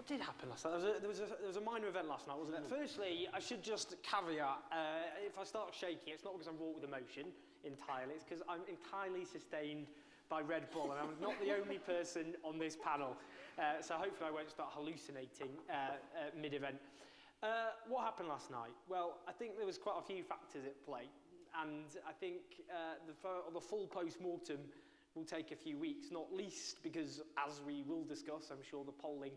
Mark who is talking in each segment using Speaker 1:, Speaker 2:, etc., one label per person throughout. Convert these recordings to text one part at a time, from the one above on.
Speaker 1: What did happen last night? There was a minor event last night, wasn't it? Firstly, I should just caveat, if I start shaking, it's not because I'm wrought with emotion entirely, it's because I'm entirely sustained by Red Bull, and I'm not the only person on this panel. So hopefully I won't start hallucinating mid-event. What happened last night? Well, I think there was quite a few factors at play, and I think the full post-mortem will take a few weeks, not least because, as we will discuss, I'm sure the polling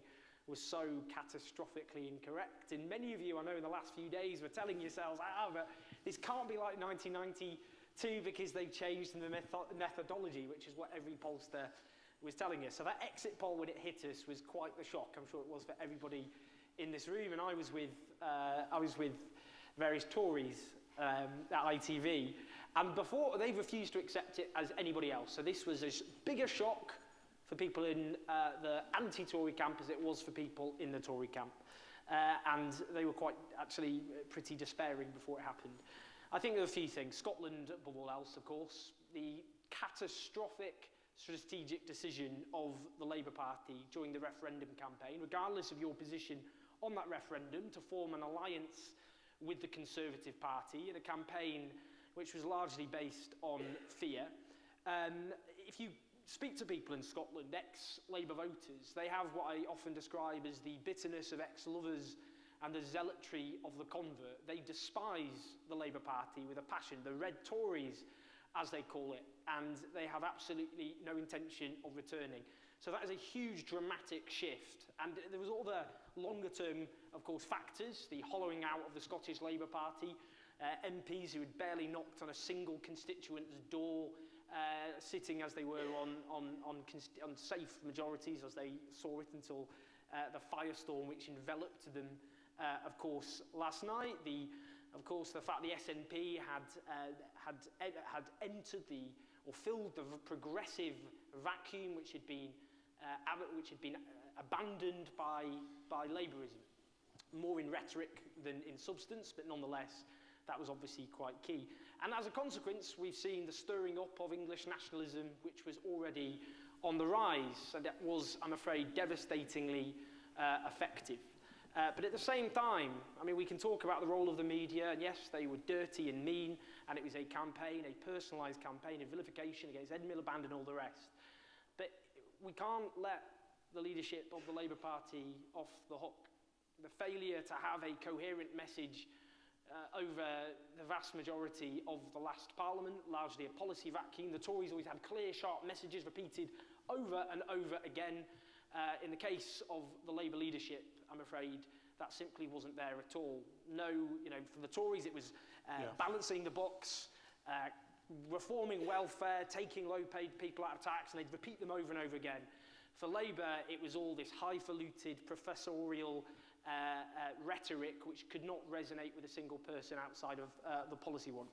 Speaker 1: was so catastrophically incorrect. And many of you, I know in the last few days, were telling yourselves, but this can't be like 1992 because they've changed the methodology, which is what every pollster was telling us. So that exit poll, when it hit us, was quite the shock. I'm sure it was for everybody in this room. And I was with various Tories at ITV, and before they refused to accept it as anybody else. So this was as big a shock for people in the anti-Tory camp as it was for people in the Tory camp. And they were quite, actually, pretty despairing before it happened. I think there are a few things. Scotland, above all else, of course. The catastrophic strategic decision of the Labour Party during the referendum campaign, regardless of your position on that referendum, to form an alliance with the Conservative Party in a campaign which was largely based on fear. If you speak to people in Scotland, ex-Labour voters, they have what I often describe as the bitterness of ex-lovers and the zealotry of the convert. They despise the Labour Party with a passion, the Red Tories, as they call it, and they have absolutely no intention of returning. So that is a huge dramatic shift. And there was all the longer term, of course, factors, the hollowing out of the Scottish Labour Party, MPs who had barely knocked on a single constituent's door, sitting as they were on safe majorities as they saw it until the firestorm which enveloped them, of course, last night. Of course, the fact the SNP had entered or filled the progressive vacuum which had been abandoned by Labourism, more in rhetoric than in substance, but nonetheless, that was obviously quite key. And as a consequence, we've seen the stirring up of English nationalism, which was already on the rise, and that was, I'm afraid, devastatingly effective. But at the same time, I mean, we can talk about the role of the media, and yes, they were dirty and mean, and it was a campaign, a personalised campaign of vilification against Ed Miliband and all the rest. But we can't let the leadership of the Labour Party off the hook. The failure to have a coherent message over the vast majority of the last Parliament, largely a policy vacuum. The Tories always had clear, sharp messages repeated over and over again. In the case of the Labour leadership, I'm afraid that simply wasn't there at all. No, from the Tories it was balancing the books, reforming welfare, taking low-paid people out of tax, and they'd repeat them over and over again. For Labour, it was all this highfalutin professorial rhetoric which could not resonate with a single person outside of the policy wonks.